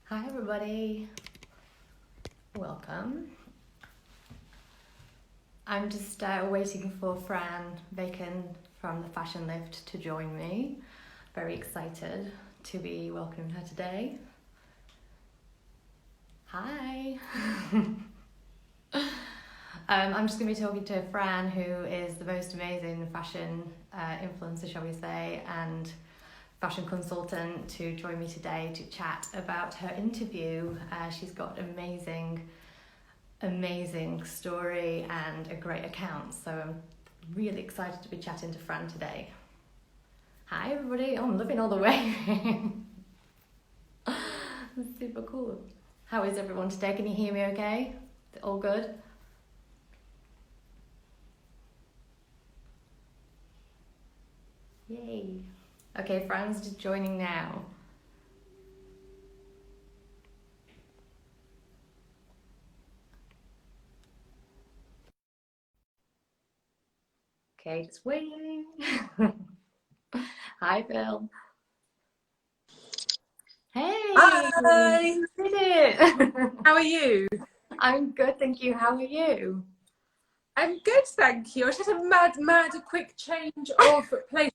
Hi everybody, welcome. I'm just waiting for Fran Bacon from the Fashion Lift to join me. Very excited to be welcoming her today. Hi. I'm just going to be talking to Fran, who is the most amazing fashion influencer, shall we say, and fashion consultant, to join me today to chat about her interview. She's got amazing story and a great account, so I'm really excited to be chatting to Fran today. Hi everybody. I'm loving all the way. That's super cool. How is everyone today? Can you hear me okay? All good? Yay. Okay, Fran's just joining now. Okay, just waiting. Hi, Phil. Hey! Hi! You did it! How are you? I'm good, thank you. How are you? I'm good, thank you. I just had a quick change of place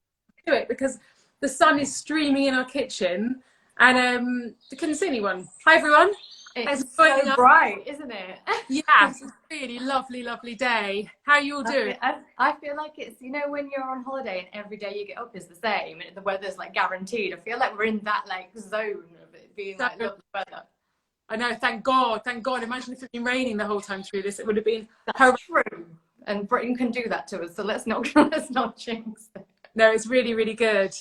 to it because the sun is streaming in our kitchen and I couldn't see anyone. Hi everyone. Thanks It's for joining so us. bright, isn't it? Yes, it's a really lovely day. How are you all doing? I feel like it's, you know, when you're on holiday and every day you get up is the same and the weather's like guaranteed. I feel like we're in that like zone of it being like lovely weather. I know, thank God. Imagine if it had been raining the whole time through this, it would have been That's true. And Britain can do that to us, so let's not jinx it. No, it's really good.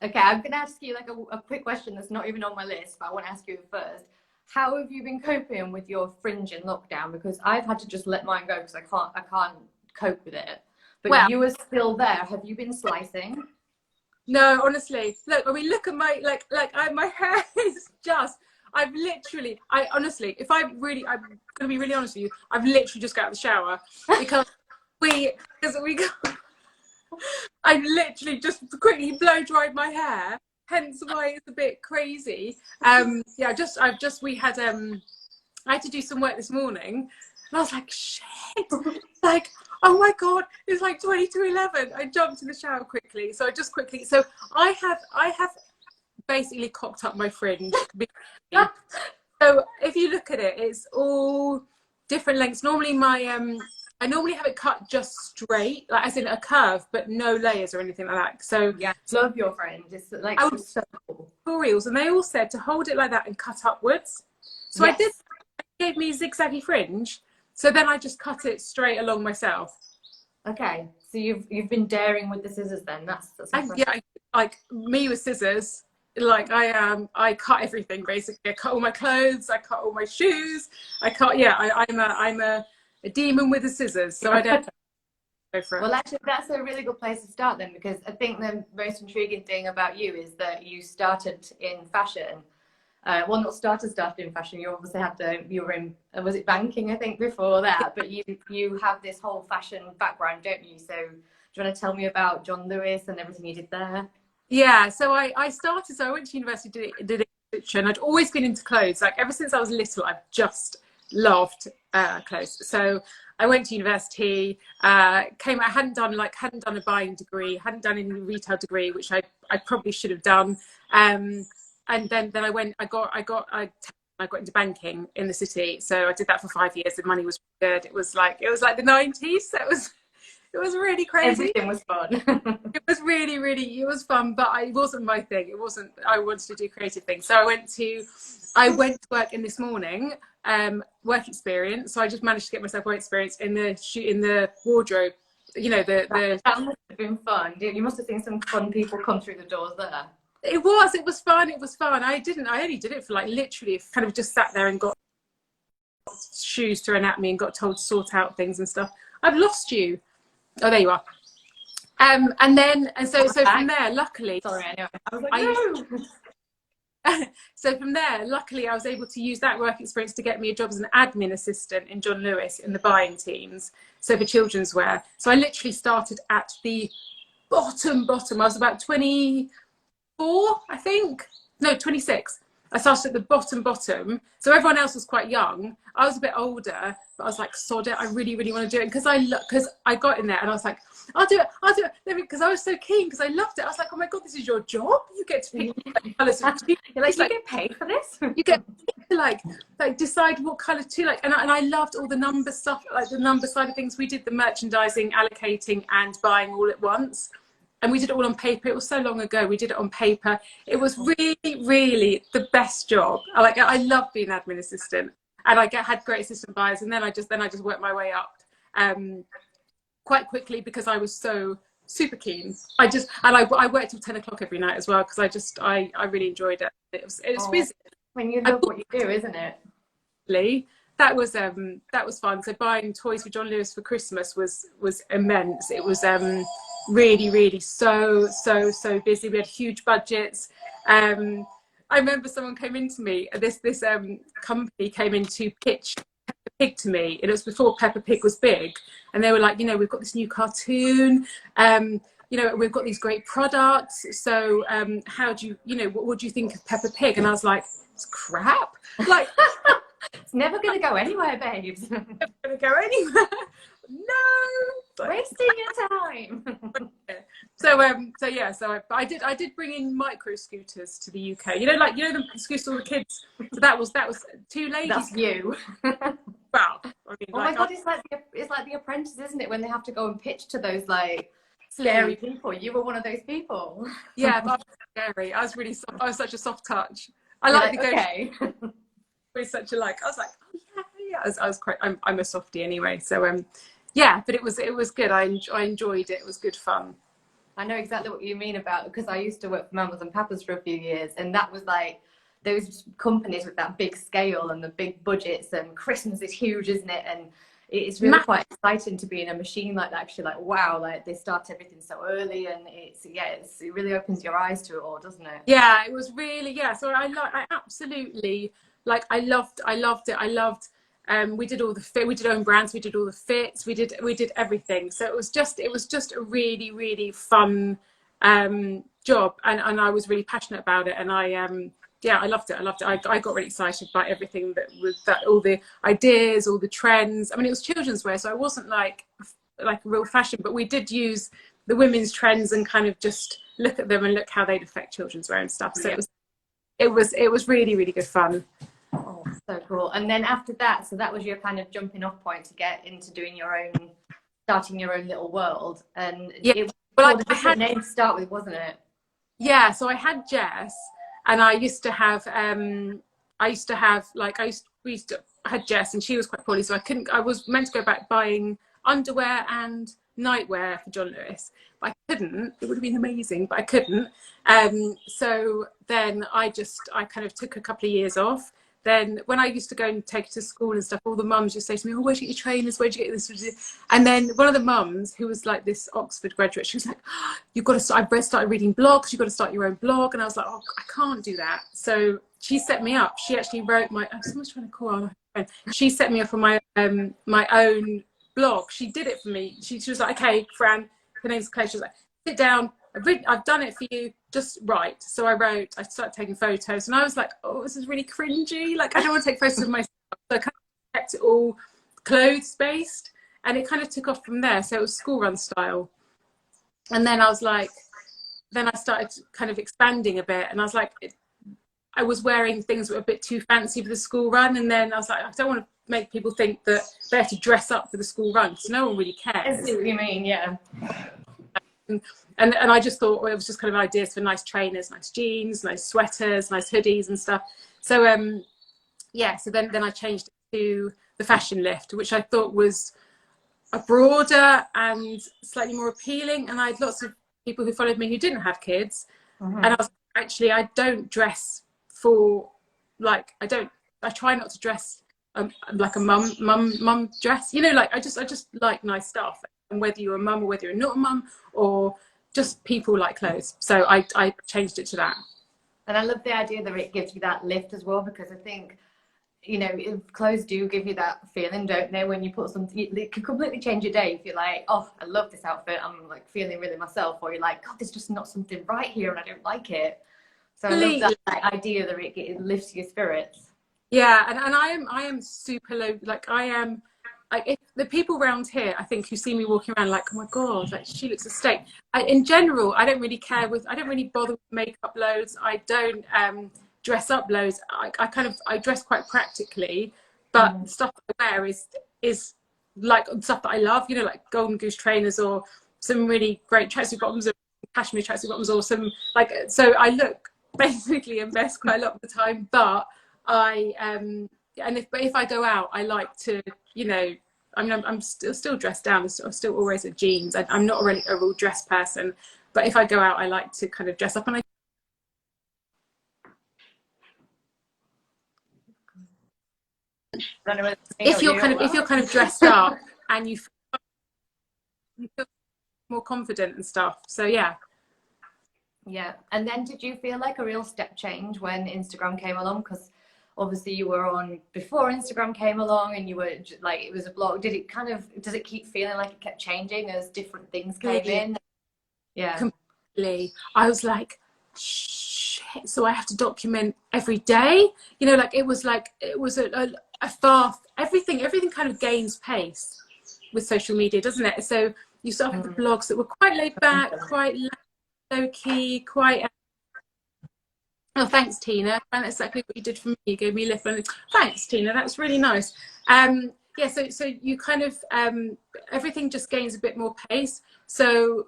Okay, I'm gonna ask you like a quick question that's not even on my list, but I want to ask you first. How have you been coping with your fringe in lockdown? Because I've had to just let mine go because I can't cope with it. But Well, you are still there. Have you been slicing? no, honestly, look. I mean, look at my my hair is just. I honestly, I'm gonna be really honest with you. I've literally just got out of the shower because we got. I literally just quickly blow dried my hair. Hence why it's a bit crazy. Yeah, I had to do some work this morning, and I was like, shit, like, oh my God, it's like 20 to 11. I jumped in the shower quickly. So I have basically cocked up my fringe. So if you look at it, it's all different lengths. Normally I normally have it cut just straight, like as in a curve, but no layers or anything like that. So yeah, love your fringe. It's like I was so cool. tutorials, and they all said to hold it like that and cut upwards. So Yes. I did. It gave me a zigzaggy fringe. So then I just cut it straight along myself. Okay. So you've been daring with the scissors then. That's Yeah, like me with scissors. Like I cut everything basically. I cut all my clothes. I cut all my shoes. I cut. Yeah, I'm a demon with the scissors. So I don't go for it. Well, actually, that's a really good place to start then, because I think the most intriguing thing about you is that you started in fashion. Well, not started in fashion. You obviously you were in, was it banking, I think, before that? But you have this whole fashion background, don't you? So do you want to tell me about John Lewis and everything you did there? Yeah. So I started. So I went to university, did it, and I'd always been into clothes. Like ever since I was little, I've just loved clothes. So I went to university, I hadn't done a buying degree, hadn't done any retail degree, which I probably should have done. And then I got into banking in the city. So I did that for 5 years. The money was good. It was like the 90s. So it was really crazy. Everything was fun. It was really it was fun, but it wasn't my thing. It wasn't. I wanted to do creative things. So I went to work in this morning, work experience. So I just managed to get myself work experience in the wardrobe. You know, that must have been fun. You must have seen some fun people come through the doors there. It was fun. I only did it for like literally kind of just sat there and got shoes thrown at me and got told to sort out things and stuff. I've lost you. Oh, there you are. So from there, luckily, sorry, I know. I was like, no. So from there, luckily, I was able to use that work experience to get me a job as an admin assistant in John Lewis in the buying teams, so for children's wear. So I literally started at the bottom. I was about 24, I think. No, 26. I started at the bottom. So everyone else was quite young. I was a bit older, but I was like, sod it, I really, really want to do it. Because I got in there and I was like, I'll do it. Because I was so keen, because I loved it. I was like, oh my God, this is your job. You get to pick colours. You're like, you get paid for this? You get to like decide what colour to like. And I loved all the number stuff, like the number side of things. We did the merchandising, allocating and buying all at once. And we did it all on paper. It was so long ago. We did it on paper. It was really, really the best job. I love being an admin assistant, and I had great assistant buyers. And then I just worked my way up quite quickly, because I was so super keen. I worked till 10 o'clock every night as well, because I really enjoyed it. It was busy. When you love what you do, isn't it? That was fun. So buying toys for John Lewis for Christmas was immense. It was really, really so busy. We had huge budgets. I remember someone came into me, this company came in to pitch Peppa Pig to me, and it was before Peppa Pig was big, and they were like, we've got this new cartoon, we've got these great products, so how do you, what do you think of Peppa Pig? And I was like, it's crap, like it's never gonna go anywhere, babes. Never gonna go anywhere. No, wasting your time. So I did bring in micro scooters to the UK. The scooters all the kids. So that was 2 ladies. That's you. Wow. Oh my God, it's like The Apprentice, isn't it? When they have to go and pitch to those like scary people. You were one of those people. Yeah, that was scary. I was really soft. I was such a soft touch. I like the okay. Was such a I was like, oh yeah. I was quite. I'm a softie anyway. So yeah, but it was good. I enjoyed it. It was good fun. I know exactly what you mean about, because I used to work for Mamas and Papas for a few years, and that was like those companies with that big scale and the big budgets, and Christmas is huge, isn't it? And it's really quite exciting to be in a machine like that. Actually, like, wow, like they start everything so early, and it really opens your eyes to it all, doesn't it? Yeah, it was really, So I absolutely, I loved it. I loved. We did all the fit. We did own brands. We did all the fits. We did everything. So it was just a really, really fun job, and I was really passionate about it. And I loved it. I got really excited by everything all the ideas, all the trends. I mean, it was children's wear, so I wasn't like real fashion, but we did use the women's trends and kind of just look at them and look how they'd affect children's wear and stuff. So it was really, really good fun. Oh, so cool. And then after that, so that was your kind of jumping off point to get into starting your own little world. And it was a different name to start with, wasn't it? Yeah, so I had Jess, and I used to have I had Jess, and she was quite poorly, so I was meant to go back buying underwear and nightwear for John Lewis, but I couldn't. It would have been amazing, but I couldn't. So then I kind of took a couple of years off. Then when I used to go and take her to school and stuff, all the mums used to say to me, oh, where'd you get your trainers? Where'd you get this? And then one of the mums, who was like this Oxford graduate, she was like, oh, you've got to start, I've started reading blogs, you've got to start your own blog. And I was like, oh, I can't do that. So she set me up. She actually wrote someone's trying to call on her phone. She set me up on my own blog. She did it for me. She was like, okay, Fran, her name's Claire. She was like, sit down. I've done it for you, just write. So I started taking photos, and I was like, oh, this is really cringy. Like, I don't want to take photos of myself. So I kind of kept it all clothes based, and it kind of took off from there. So it was school run style. And then I started kind of expanding a bit, and I was like, I was wearing things that were a bit too fancy for the school run. And then I was like, I don't want to make people think that they have to dress up for the school run, because no one really cares. I see what you mean, yeah. And I just thought, well, it was just kind of ideas for nice trainers, nice jeans, nice sweaters, nice hoodies and stuff. So so then I changed it to the fashion lift, which I thought was a broader and slightly more appealing. And I had lots of people who followed me who didn't have kids. Mm-hmm. And I was actually, I don't dress for I try not to dress like a mum dress, I just like nice stuff. And whether you're a mum or whether you're not a mum, or just people like clothes. So I changed it to that. And I love the idea that it gives you that lift as well, because I think, clothes do give you that feeling, don't they? When you put something, it can completely change your day. If you're like, oh, I love this outfit, I'm like feeling really myself, or you're like, God, there's just not something right here and I don't like it. So I love that idea that it lifts your spirits. Yeah, and I am super low. Like I am, like if the people around here, I think, who see me walking around, like, oh my god, like she looks a steak. In general, I don't really care with. I don't really bother with makeup loads. I don't dress up loads. I dress quite practically, but the stuff that I wear is like stuff that I love. You know, like Golden Goose trainers or some really great tracksuit bottoms, or cashmere tracksuit bottoms, or some like. So I look basically a mess quite a lot of the time, but and if I go out, I like to, you know, I mean, I'm still dressed down. I'm still always in jeans. I'm not really a real dress person, but if I go out, I like to kind of dress up. And if you're kind of dressed up and you feel more confident and stuff. So yeah. Yeah. And then did you feel like a real step change when Instagram came along? Because obviously you were on before Instagram came along, and you were like, it was a blog. Does it keep feeling like it kept changing as different things came in? Yeah. Completely. I was like, shit, so I have to document every day. You know, like it was a fast, everything kind of gains pace with social media, doesn't it? So you start with the blogs that were quite laid back, quite low key, quite. Oh, thanks, Tina. That's exactly what you did for me. You gave me a lift. Thanks, Tina. That's really nice. Yeah, so you kind of everything just gains a bit more pace. So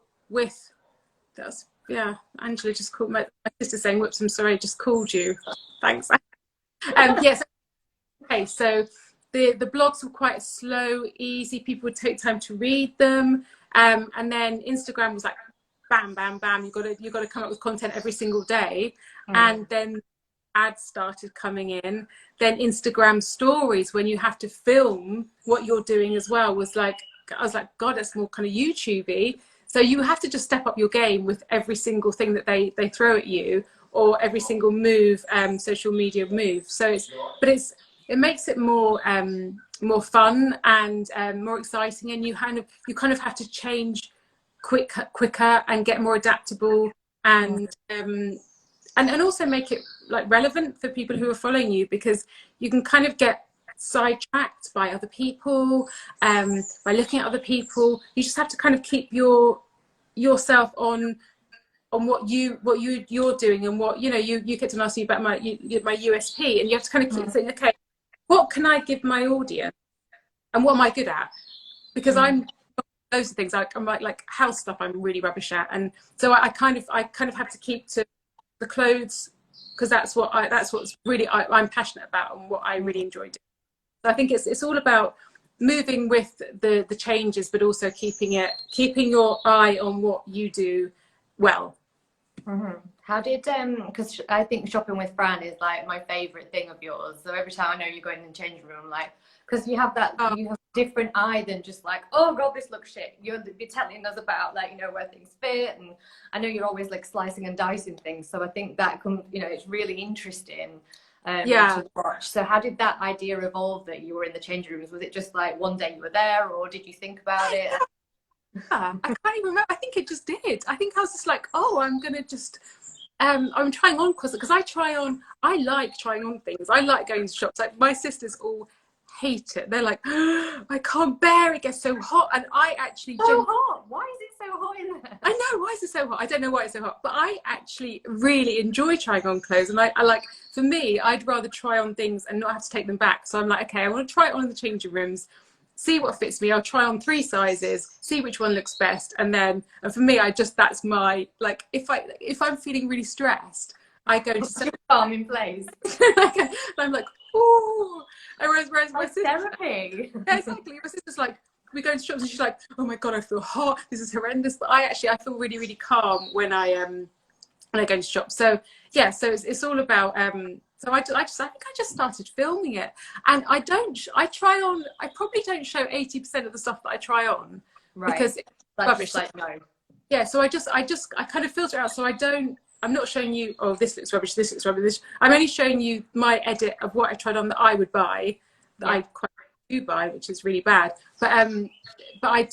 Angela just called my sister saying, "Whoops, I'm sorry, I just called you." Thanks. Yes. Okay, so the blogs were quite slow, easy. People would take time to read them, and then Instagram was like, bam, bam, bam. You got to come up with content every single day, and then ads started coming in. Then Instagram stories, when you have to film what you're doing as well, I was like, God, that's more kind of YouTube-y. So you have to just step up your game with every single thing that they throw at you, or every single move, social media move. So it makes it more fun and more exciting, and you kind of have to change quicker and get more adaptable, and also make it like relevant for people who are following you, because you can kind of get sidetracked by other people, by looking at other people. You just have to kind of keep yourself on what you're doing, and what, you know, you get to ask me about my USP, and you have to kind of keep saying, okay, what can I give my audience, and what am I good at? Because those are things I'm like house stuff I'm really rubbish at, and so I kind of have to keep to the clothes, because that's what's really I'm passionate about, and what I really enjoy doing. So I think it's all about moving with the changes, but also keeping your eye on what you do well. How did because I think shopping with Fran is like my favorite thing of yours. So every time I know you're going in the changing room, I'm like, because you have you have a different eye than just like, oh god, this looks shit. You're telling us about, like, you know, where things fit, and I know you're always like slicing and dicing things. So I think that it's really interesting to watch. So how did that idea evolve that you were in the changing rooms? Was it just like one day you were there, or did you think about it? I can't even remember. I think it just did. I think I was just like, oh, I'm gonna just I'm trying on, because I like trying on things. I like going to shops. Like my sisters all hate it. They're like, oh, I can't bear it, gets so hot. And I actually hot. Why is it so hot in there? I know, why is it so hot? I don't know why it's so hot, but I actually really enjoy trying on clothes. And I like, for me, I'd rather try on things and not have to take them back. So I'm like, okay, I want to try it on in the changing rooms, see what fits me. I'll try on 3 sizes, see which one looks best, and for me, that's my, like, if I'm feeling really stressed, I go to calming place. And I'm like, ooh. Whereas my sister, therapy. Yeah, exactly. My sister's like, we go into shops and she's like, oh my god, I feel hot. This is horrendous. But I feel really, really calm when I go into shops. So yeah, so it's all about. So I think I just started filming it, and I probably don't show 80% of the stuff that I try on, right? Because it's rubbish. Like, no. Yeah, so I kind of filter out. So I'm not showing you, oh, this looks rubbish, this looks rubbish. I'm only showing you my edit of what I tried on that I would buy, that I quite do buy, which is really bad. But I like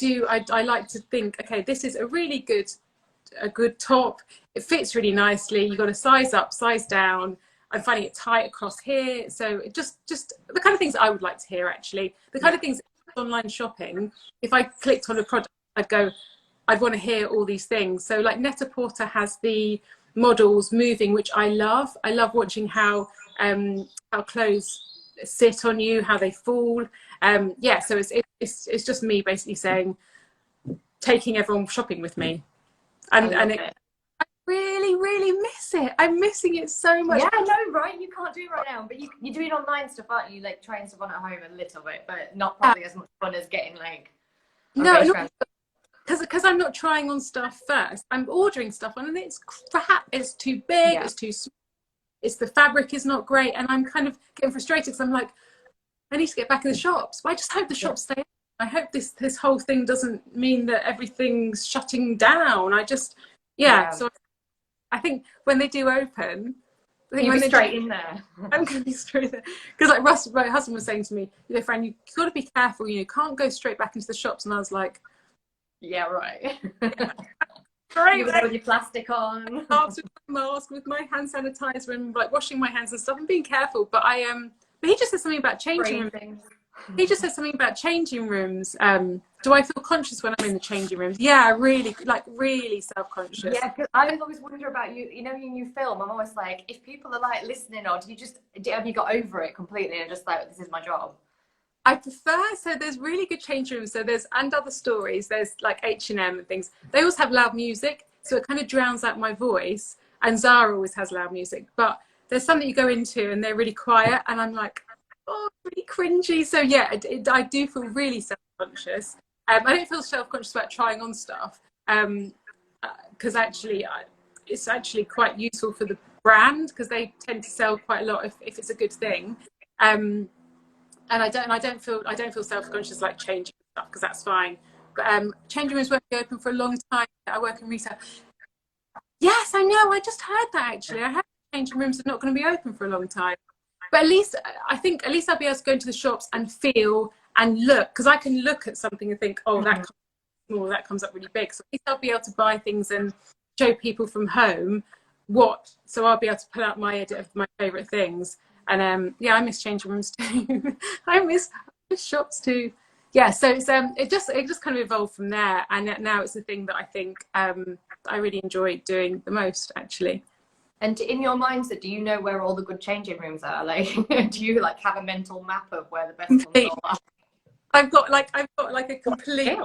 to think, okay, this is a really good good top. It fits really nicely. You've got to size up, size down. I'm finding it tight across here. So just the kind of things I would like to hear, actually. The kind of things online shopping, if I clicked on a product, I'd want to hear all these things. So like Net-a-Porter has the models moving, which I love. I love watching how clothes sit on you, how they fall. Yeah, so it's just me basically saying, taking everyone shopping with me. And I really miss it. I'm missing it so much. Yeah, I know, right? You can't do it right now, but you're doing online stuff, aren't you? Like trying stuff on at home a little bit, but not probably as much fun as getting like because I'm not trying on stuff first. I'm ordering stuff on and it's crap. It's too big. It's too small. It's the fabric is not great, and I'm kind of getting frustrated because I'm like, I need to get back in the shops. But I just hope the shops stay open. I hope this whole thing doesn't mean that everything's shutting down. I just so I think when they do open, you'll be straight in there. I'm going to be straight there. Because like Russ, my husband was saying to me, you know, Fran, you've got to be careful. You can't go straight back into the shops. And I was like, yeah, right. Right, you with your plastic on. With my mask, with my hand sanitizer, and like washing my hands and stuff, and being careful. But but he just said something about changing rooms. He just said something about changing rooms. Do I feel conscious when I'm in the changing rooms? Yeah, really self-conscious. Yeah, because I always wonder about you. You know, when you film, I'm always like, if people are like listening, or have you got over it completely and just like, this is my job? I prefer, so there's really good change rooms. So and other stories, there's like H&M and things. They always have loud music, so it kind of drowns out my voice. And Zara always has loud music. But there's some that you go into and they're really quiet, and I'm like, oh, really cringy. So yeah, I do feel really self-conscious. I don't feel self-conscious about trying on stuff, because actually it's actually quite useful for the brand, because they tend to sell quite a lot if it's a good thing. And I don't feel self-conscious like changing stuff, because that's fine. But changing rooms won't be open for a long time. I work in retail. Yes, I know. I just heard that actually. I heard changing rooms are not going to be open for a long time. But at least I'll be able to go into the shops and feel and look, because I can look at something and think, oh, that comes up small, that comes up really big. So at least I'll be able to buy things and show people from home so I'll be able to pull out my edit of my favourite things. And yeah, I miss changing rooms too. I miss shops too. Yeah, so it's it just kind of evolved from there, and now it's the thing that I think I really enjoy doing the most, actually. And in your mindset, do you know where all the good changing rooms are? Like, do you like have a mental map of where the best ones are? I've got like a complete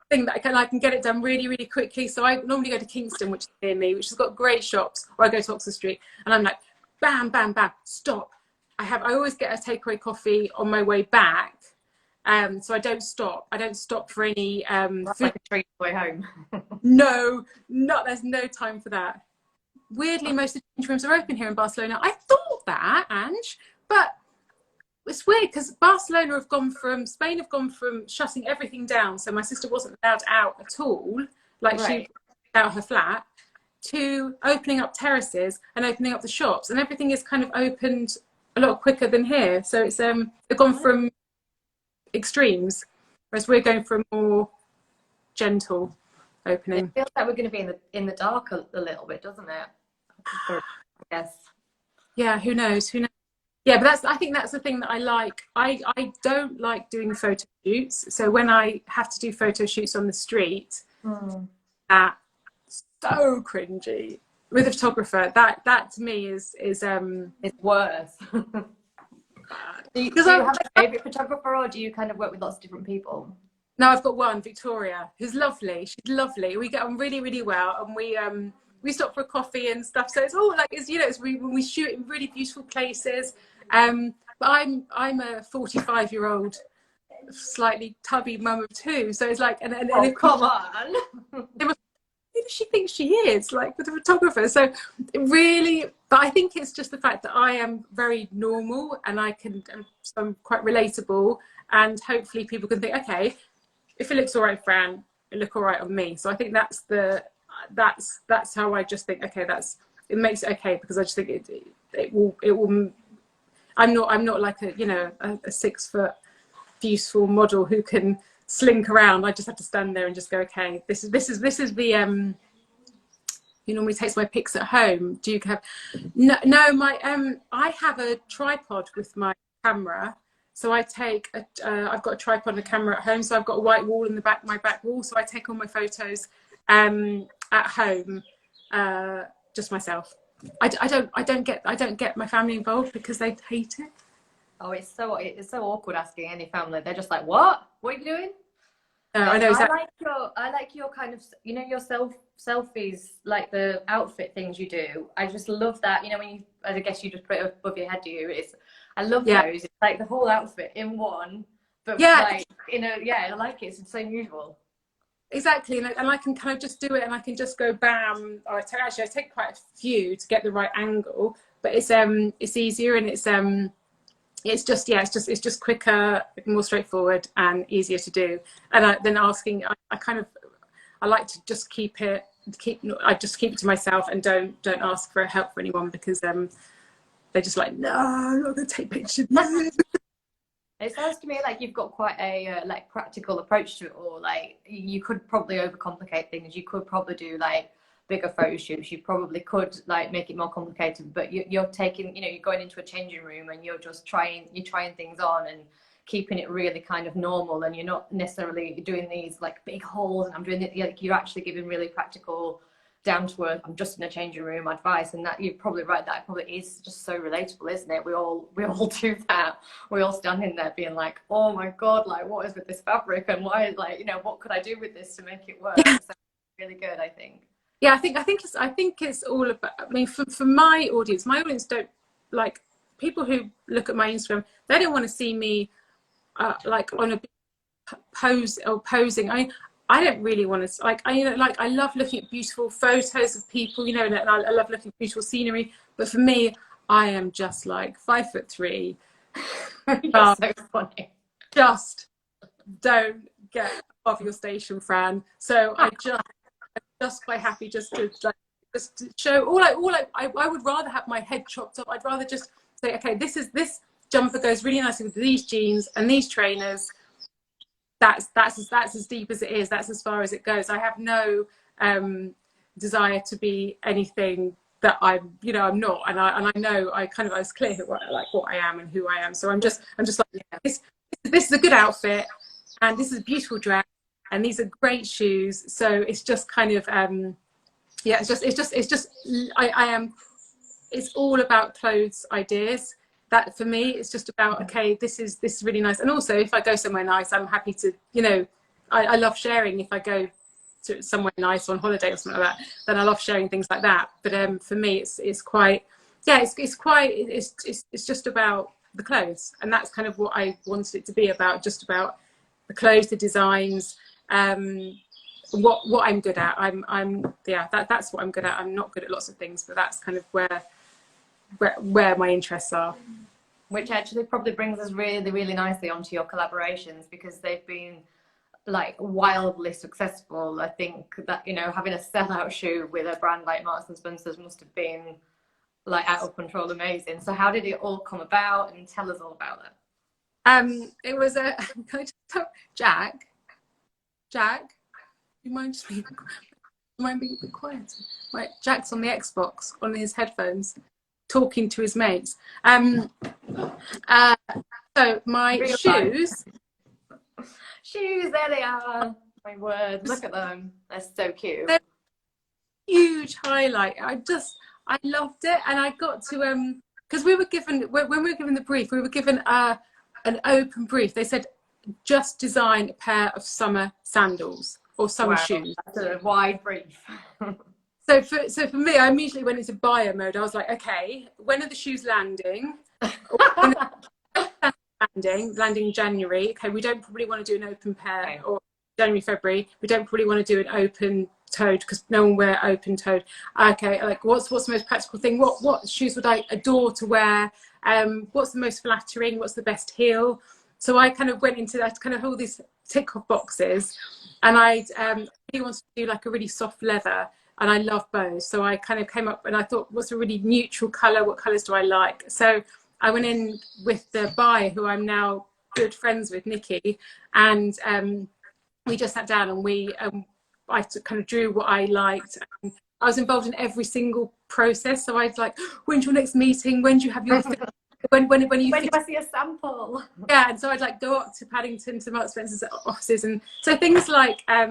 thing that I can get it done really, really quickly. So I normally go to Kingston, which is near me, which has got great shops, or I go to Oxford Street, and I'm like, bam, bam, bam, stop. I always get a takeaway coffee on my way back. So I don't stop. I don't stop for any food. Like a treat on the way home. No, there's no time for that. Weirdly, most of the change rooms are open here in Barcelona. I thought that, Ange, but it's weird because Spain have gone from shutting everything down. So my sister wasn't allowed out at all, like she out her flat, to opening up terraces and opening up the shops, and everything is kind of opened a lot quicker than here. So it's they've gone from extremes, whereas we're going for a more gentle opening. It feels like we're going to be in the dark a little bit, doesn't it? I guess. Yeah, who knows? Yeah, but I think that's the thing that I like. I don't like doing photo shoots. So when I have to do photo shoots on the street, that's so cringy. With a photographer, that to me is it's worse. Do you have a favourite photographer, or do you kind of work with lots of different people? No, I've got one, Victoria, who's lovely. She's lovely. We get on really, really well, and we stop for a coffee and stuff. So it's all like when we shoot in really beautiful places. But I'm a 45-year-old, slightly tubby mum of two. So it's like, and come on. Who does she think she is, like, with a photographer? So really, but I think it's just the fact that I am very normal, and so I'm quite relatable, and hopefully people can think, okay, if it looks all right, Fran, it look all right on me. So I think that's how I just think, okay, it makes it okay, because I just think it will. I'm not like a 6 foot beautiful model who can slink around. I just have to stand there and just go, okay, this is the who normally takes my pics at home. Do you have no my I have a tripod with my camera, so I take I've got a tripod and a camera at home, so I've got a white wall in the back, my back wall, so I take all my photos at home, just myself. I don't get my family involved because they hate it. Oh, it's so awkward asking any family. They're just like, what are you doing? I know exactly. I like your kind of, you know, your selfies, like the outfit things you do. I just love that. You know, when you, I guess you just put it above your head, do you? I love those. It's like the whole outfit in one, but like, you know, I like it. It's so unusual. Exactly, and I can kind of just do it, and I can just go bam. Or I take quite a few to get the right angle, but it's easier, and it's just quicker, more straightforward, and easier to do. And then asking, I like to just keep it to myself and don't ask for help for anyone, because they're just like, no, I'm not going to take pictures. It sounds to me like you've got quite a like practical approach to it all. Like, you could probably overcomplicate things. You could probably do like bigger photo shoots. You probably could like make it more complicated, but you're taking, you know, you're going into a changing room and you're trying things on and keeping it really kind of normal, and you're not necessarily doing these like big hauls, and I'm doing it, like, you're actually giving really practical, down to earth, I'm just in a changing room advice. And that, you're probably right, that probably is just so relatable, isn't it? We all do that. We all stand in there being like, oh my god, like, what is with this fabric, and why, like, you know, what could I do with this to make it work? So really good, I think. Yeah, I think it's all about, I mean, for my audience don't like, people who look at my Instagram, they don't want to see me like on a pose or posing. I don't really want to, like, I love looking at beautiful photos of people, you know, and I love looking at beautiful scenery, but for me, I am just like 5'3". You're so funny. Just don't get off your station, Fran. So I just quite happy just to show I would rather have my head chopped up. I'd rather just say, okay, this jumper goes really nicely with these jeans and these trainers. That's as deep as it is. That's as far as it goes. I have no desire to be anything that I'm not. And I know I was clear what I am and who I am. So I'm just like, yeah, this is a good outfit, and this is a beautiful dress, and these are great shoes. So it's just kind of it's all about clothes ideas. That for me, it's just about, okay, this is really nice. And also, if I go somewhere nice, I'm happy to, you know, I love sharing. If I go to somewhere nice on holiday or something like that, then I love sharing things like that. But for me, it's just about the clothes, and that's kind of what I wanted it to be about. Just about the clothes, the designs, what I'm good at. That's what I'm good at. I'm not good at lots of things, but that's kind of where my interests are. Which actually probably brings us really, really nicely onto your collaborations, because they've been like wildly successful. I think that, you know, having a sellout shoe with a brand like Marks and Spencer's must have been like out of control amazing. So how did it all come about, and tell us all about it? It was a can I just talk? Jack, you mind just being a bit quiet? Right, Jack's on the Xbox on his headphones, talking to his mates. So my shoes, there they are. My word, look at them. They're so cute. They're a huge highlight. I loved it, and I got to because we were given, when we were given the brief, we were given an open brief. They said, just design a pair of summer sandals or summer shoes. That's a wide brief. So for me, I immediately went into buyer mode. I was like, okay, when are the shoes landing? landing January. Okay, we don't probably want to do an open pair, or January, February. We don't probably want to do an open toed, because no one wear open toed. Okay, like what's the most practical thing? What shoes would I adore to wear? What's the most flattering? What's the best heel? So I kind of went into that, kind of all these tick off boxes, and I really wanted to do like a really soft leather. And I love bows, so I kind of came up and I thought, what's a really neutral colour? What colours do I like? So I went in with the buyer, who I'm now good friends with, Nikki, and we just sat down and I kind of drew what I liked. And I was involved in every single process. So I'd like, when's your next meeting? When do you have your when do I see a sample? Yeah, and so I'd like go up to Paddington to Marks Spencer's offices, and so things like I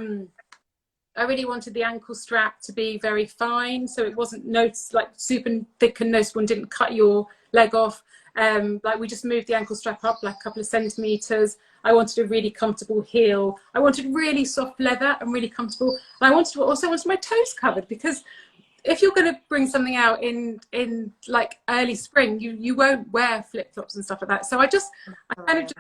really wanted the ankle strap to be very fine, so it wasn't like super thick and noticeable and didn't cut your leg off. Like we just moved the ankle strap up like a couple of centimeters. I wanted a really comfortable heel. I wanted really soft leather and really comfortable. And I also wanted my toes covered, because if you're going to bring something out in like early spring, you won't wear flip-flops and stuff like that. So I kind of just,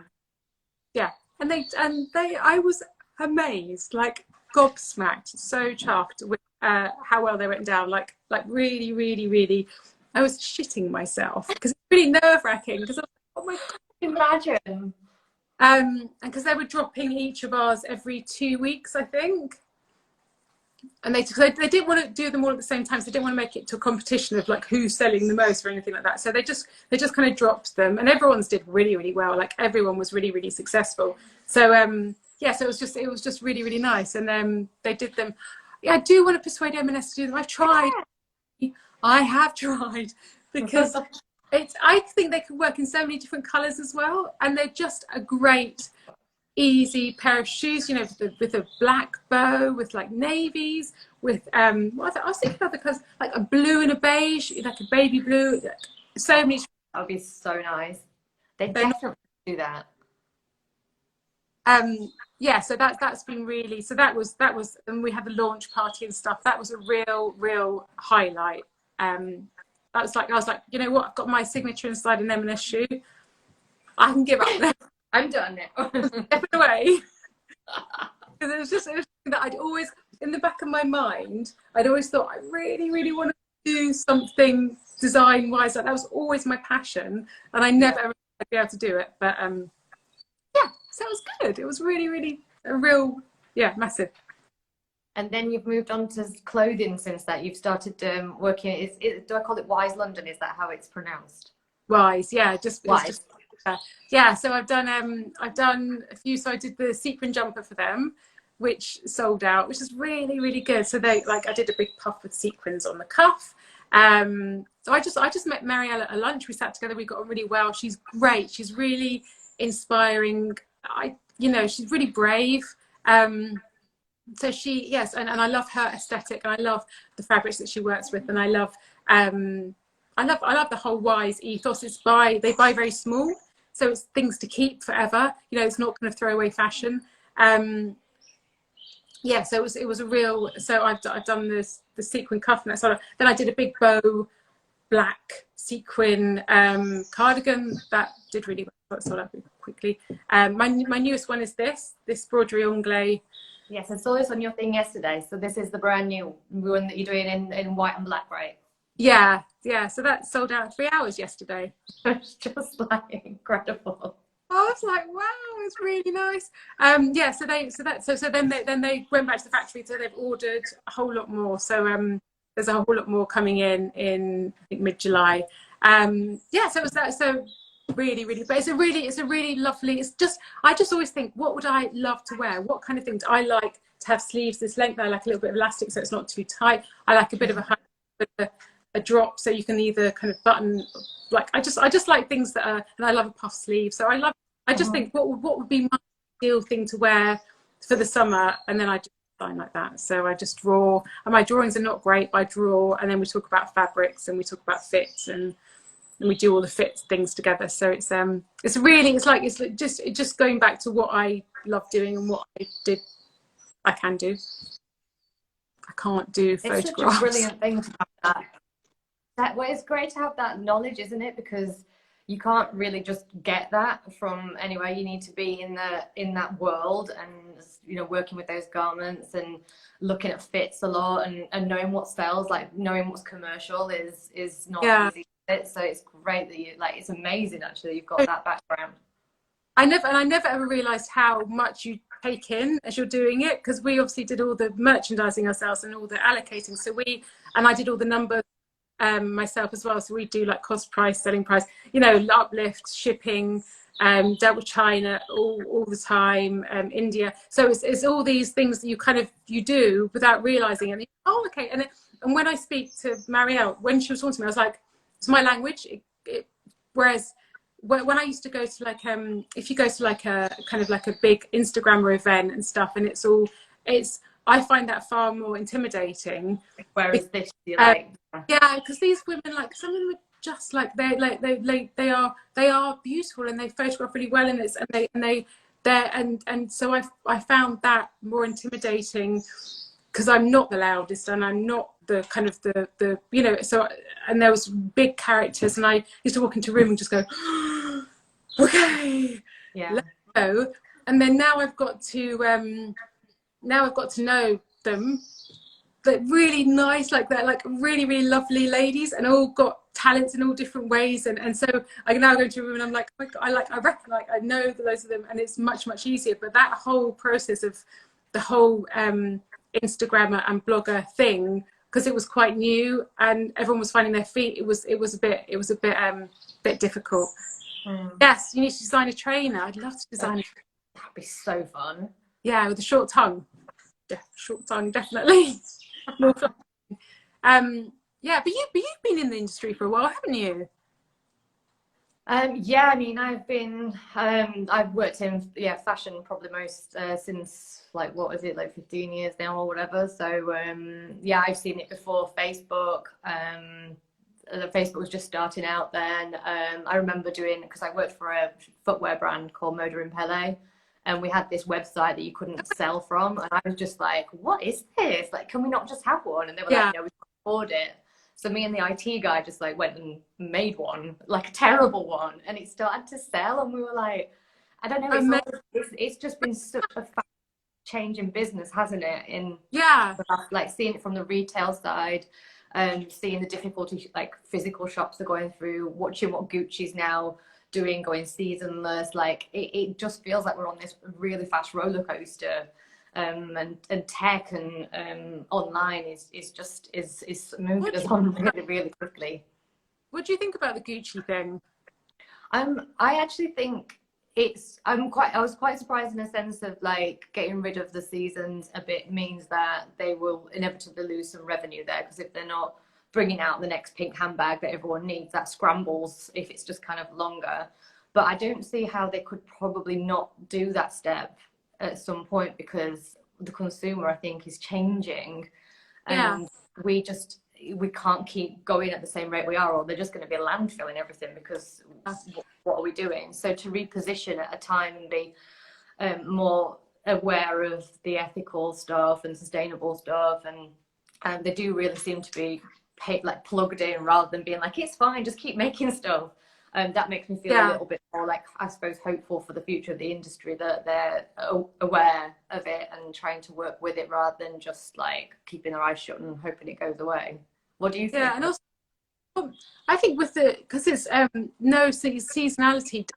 yeah. And I was amazed, like gobsmacked, so chuffed with how well they went down. Like really, really, really, I was shitting myself, because it's really nerve-wracking, because I was like, oh my God. Imagine. And because they were dropping each of ours every 2 weeks, I think. And they didn't want to do them all at the same time, so they didn't want to make it to a competition of like who's selling the most or anything like that. So they just kind of dropped them, and everyone's did really, really well. Like everyone was really, really successful. So yeah, so it was just really, really nice. And they did them. Yeah, I do want to persuade M&S to do them. I've tried. I have tried, because I think they could work in so many different colours as well, and they're just a great, easy pair of shoes, you know, with a black bow, with like navies, with I was thinking of other colours, like a blue and a beige, like a baby blue, so many. That would be so nice. They definitely do that. Yeah, so that's been really, so that was, and we had the launch party and stuff. That was a real highlight. I was like, you know what, I've got my signature inside an M&S shoe. I can give up now. I'm done now. Step away. Because it was something that I'd always, in the back of my mind, I'd always thought I really, really want to do something design-wise. Like, that was always my passion, and I never ever I'd be able to do it. But yeah, so it was good. It was really, really a real, yeah, massive. And then you've moved on to clothing since that. You've started working. Do I call it Wyse London? Is that how it's pronounced? Wyse, yeah, Wyse. Yeah, so I've done a few. So I did the sequin jumper for them, which sold out, which is really, really good. So I did a big puff with sequins on the cuff. So I just met Marielle at a lunch. We sat together. We got on really well. She's great. She's really inspiring. She's really brave. So yes, and I love her aesthetic, and I love the fabrics that she works with, and I love the whole Wyse ethos. They buy very small, so it's things to keep forever. You know, it's not kind of throwaway fashion. Yeah, so it was a real. So I've done the sequin cuff and that sort of. Then I did a big bow black sequin cardigan that did really well. Sold out quickly. My newest one is this broderie anglais. Yes, I saw this on your thing yesterday. So this is the brand new one that you're doing in white and black, right? Yeah. So that sold out in 3 hours yesterday. It's just like incredible. I was like, wow, it's really nice. Yeah. So then they went back to the factory. So they've ordered a whole lot more. So there's a whole lot more coming in I think mid-July. Yeah. So it was that. So really, really, but it's a really lovely. I just always think, what would I love to wear? What kind of things I like to have sleeves this length? I like a little bit of elastic so it's not too tight. I like a bit of a drop so you can either kind of button. Like I just like things that are, and I love a puff sleeve. So I just think what would be my ideal thing to wear for the summer, and then I just design like that. So I just draw, and my drawings are not great, but I draw, and then we talk about fabrics and we talk about fits, and we do all the fit things together. So it's just going back to what I love doing and what I can do. I can't do photographs. It's such a brilliant thing to have that. Well, it's great to have that knowledge, isn't it? Because you can't really just get that from anywhere. You need to be in that world, and you know, working with those garments and looking at fits a lot, and knowing what styles, like knowing what's commercial is not easy. So it's great that it's amazing actually you've got that background. I never ever realized how much you take in as you're doing it, because we obviously did all the merchandising ourselves and all the allocating. So I did all the numbers myself as well. So we do like cost price, selling price, you know, uplift, shipping, dealt with China all the time, India. So it's all these things that you do without realizing. And oh, okay. And when I speak to Marielle, when she was talking to me, I was like, it's my language. Whereas when I used to go to like, if you go to like a kind of like a big Instagrammer event and stuff, and I find that far more intimidating. Whereas this, you're like, yeah, because these women, like some of them are just like they are beautiful and they photograph really well in this, and so I found that more intimidating because I'm not the loudest and I'm not the kind of the so, and there was big characters and I used to walk into a room and just go okay, yeah, let's go. And then now I've got to know them. Like really nice, like they're like really, really lovely ladies and all got talents in all different ways. And so I can now go to a room and I'm like, oh my God, I reckon like I know the loads of them and it's much, much easier. But that whole process of the whole Instagrammer and blogger thing, because it was quite new and everyone was finding their feet, it was a bit difficult. Yes, you need to design a trainer. I'd love to design it. That'd be so fun. Yeah, with a short tongue. Yeah, short tongue, definitely. Yeah, but you've been in the industry for a while, haven't you? Yeah, I mean, I've worked in fashion probably most since like what is it, like 15 years now or whatever. So yeah, I've seen it before Facebook. Facebook was just starting out then. I remember because I worked for a footwear brand called Moda Impele. And we had this website that you couldn't sell from. And I was just like, what is this? Like, can we not just have one? And they were like, no, we can't afford it. So me and the IT guy just like went and made one, like a terrible one. And it started to sell. And we were like, I don't know. It's just been such a fast change in business, hasn't it? Like seeing it from the retail side, seeing the difficulty like physical shops are going through, watching what Gucci's now doing, going seasonless. Like it just feels like we're on this really fast roller coaster, and tech and online is moving us on really, really quickly. What do you think about the Gucci thing? I actually think I was quite surprised in a sense of like getting rid of the seasons a bit means that they will inevitably lose some revenue there, because if they're not bringing out the next pink handbag that everyone needs, that scrambles if it's just kind of longer. But I don't see how they could probably not do that step at some point, because the consumer, I think, is changing, and we can't keep going at the same rate we are, or they're just going to be landfilling everything, because what are we doing? So to reposition at a time and be more aware of the ethical stuff and sustainable stuff, and they do really seem to be plugged in rather than being like, it's fine, just keep making stuff. That makes me feel a little bit more like, I suppose, hopeful for the future of the industry, that they're aware of it and trying to work with it rather than just like keeping their eyes shut and hoping it goes away. What do you think? Yeah, and also I think because it's no seasonality,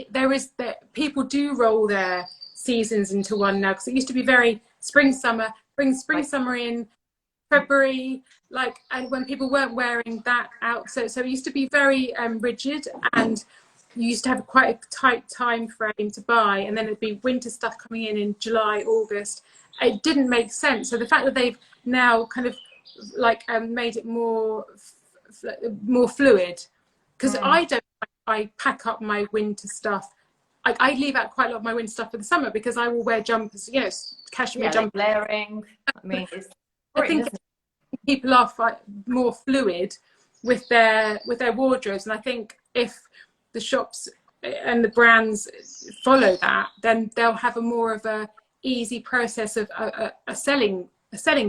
there is that people do roll their seasons into one now, because it used to be very spring summer summer in February, like, and when people weren't wearing that out, so it used to be very rigid, and you used to have quite a tight time frame to buy, and then it'd be winter stuff coming in July, August. It didn't make sense. So the fact that they've now kind of like made it more fluid, because I pack up my winter stuff. I leave out quite a lot of my winter stuff for the summer, because I will wear jumpers, cashmere jumpers. Layering. I mean, I think people are more fluid with their wardrobes, and I think if the shops and the brands follow that, then they'll have a more of a easy process of a selling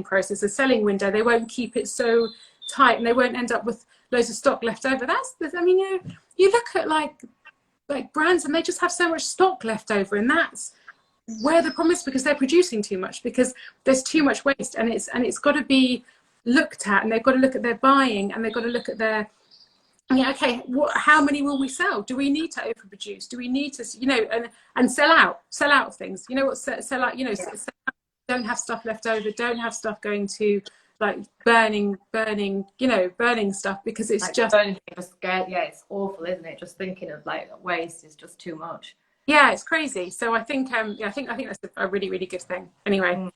process, a selling window. They won't keep it so tight, and they won't end up with loads of stock left over. I mean, you look at like brands, and they just have so much stock left over, and that's where the problem is, because they're producing too much, because there's too much waste, and it's got to be looked at, and they've got to look at their buying, and they've got to look at their how many will we sell? Do we need to overproduce? Do we need to and sell out things? Sell out, don't have stuff left over, don't have stuff going to like burning, you know, burning stuff, because it's like just, burning thing just scared. Yeah, it's awful, isn't it? Just thinking of like waste is just too much. yeah, it's crazy. So I think yeah, I think that's a really, really good thing. Anyway.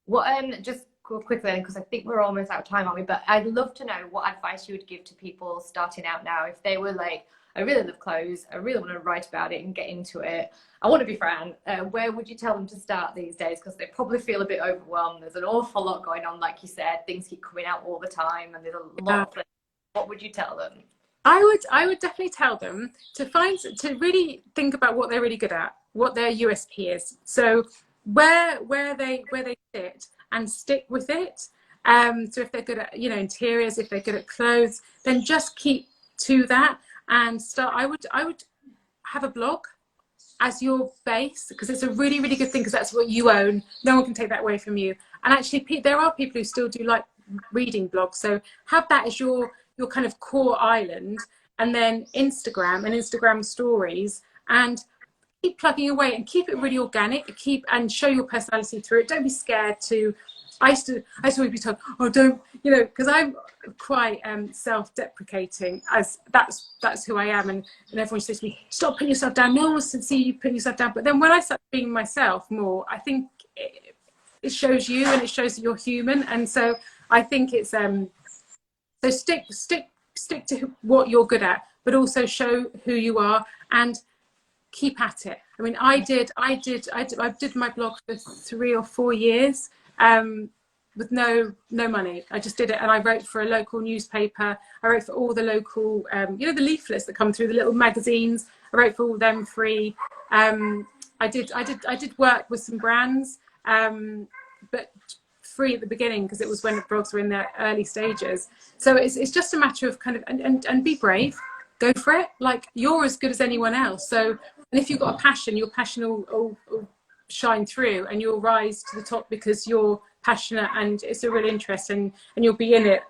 What just quickly, because I think we're almost out of time, aren't we? But I'd love to know what advice you would give to people starting out now, if they were like, I really love clothes, I really want to write about it and get into it, I want to be Fran. Where would you tell them to start these days? Because they probably feel a bit overwhelmed. There's an awful lot going on, like you said. Things keep coming out all the time, and there's a lot of things. What would you tell them? I would definitely tell them to really think about what they're really good at, what their USP is. So where they sit, and stick with it. So if they're good at, you know, interiors, if they're good at clothes, then just keep to that and start. I would have a blog as your base, because it's a really, really good thing, because that's what you own. No one can take that away from you. And actually there are people who still do like reading blogs, so have that as your kind of core island. And then Instagram stories, and keep plugging away and keep it really organic, and show your personality through it. Don't be scared to, I used to always be told, oh, don't, you know, because I'm quite self-deprecating, as that's who I am, and everyone says to me, stop putting yourself down, no one wants to see you putting yourself down. But then when I start being myself more, I think it shows you, and it shows that you're human. And so I think it's so stick to what you're good at, but also show who you are, and keep at it. I mean, I did my blog for 3 or 4 years with no money. I just did it, and I wrote for a local newspaper. I wrote for all the local, you know, the leaflets that come through, the little magazines. I wrote for all them free. I did work with some brands, but free at the beginning, because it was when the blogs were in their early stages. So it's just a matter of kind of, and be brave. Go for it. Like, you're as good as anyone else. So, and if you've got a passion, your passion will shine through, and you'll rise to the top because you're passionate and it's a real interest, and you'll be in it.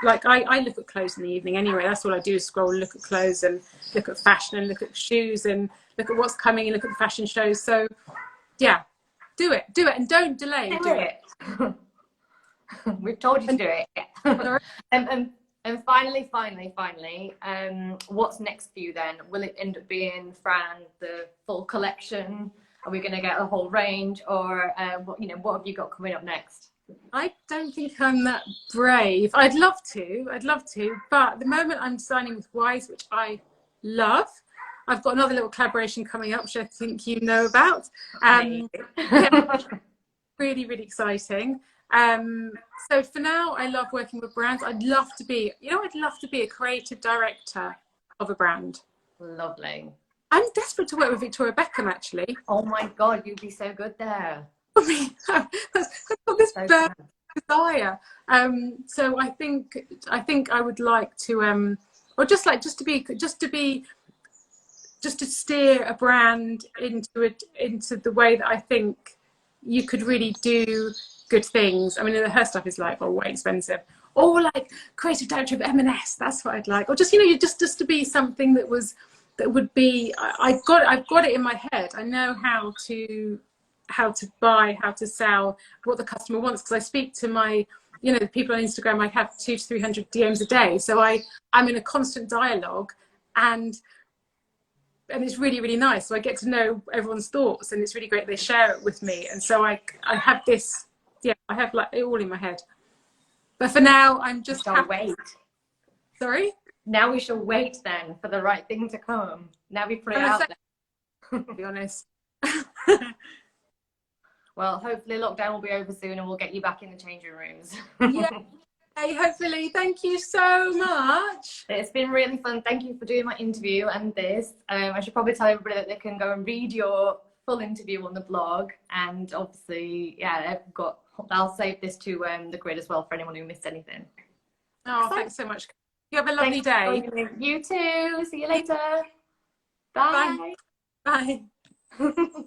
Like I look at clothes in the evening anyway. That's all I do, is scroll, look at clothes, and look at fashion, and look at shoes, and look at what's coming, and look at the fashion shows. So yeah, do it, and don't delay. Do it. We've told you to do it. And finally, what's next for you then? Will it end up being Fran, the full collection? Are we going to get a whole range, or what have you got coming up next? I don't think I'm that brave. I'd love to, but at the moment I'm signing with Wyse, which I love. I've got another little collaboration coming up, which I think you know about. Yeah, really, really exciting. So for now, I love working with brands. I'd love to be a creative director of a brand. Lovely. I'm desperate to work with Victoria Beckham, actually. Oh my God, you'd be so good there. I mean, I've got this desire. So I think I would like to, or just to steer a brand into the way that I think you could really do good things. I mean, her stuff is like, way expensive. Or like creative director of M&S. That's what I'd like. Or just, just to be something that would be. I've got it in my head. I know how to buy, how to sell, what the customer wants, because I speak to my, the people on Instagram. I have 200 to 300 DMs a day, so I'm in a constant dialogue, and it's really, really nice. So I get to know everyone's thoughts, and it's really great they share it with me. And so I have this, I have like it all in my head. But for now, I'm just wait. Sorry? Now we shall wait then for the right thing to come. Now we put it out there. To be honest. Well, hopefully lockdown will be over soon, and we'll get you back in the changing rooms. Yeah. Hey, hopefully. Thank you so much. It's been really fun. Thank you for doing my interview and this. I should probably tell everybody that they can go and read your full interview on the blog. And obviously, I'll save this to the grid as well for anyone who missed anything. Oh, thanks so much. You have a lovely day. You too. See you later. Bye. Bye. Bye.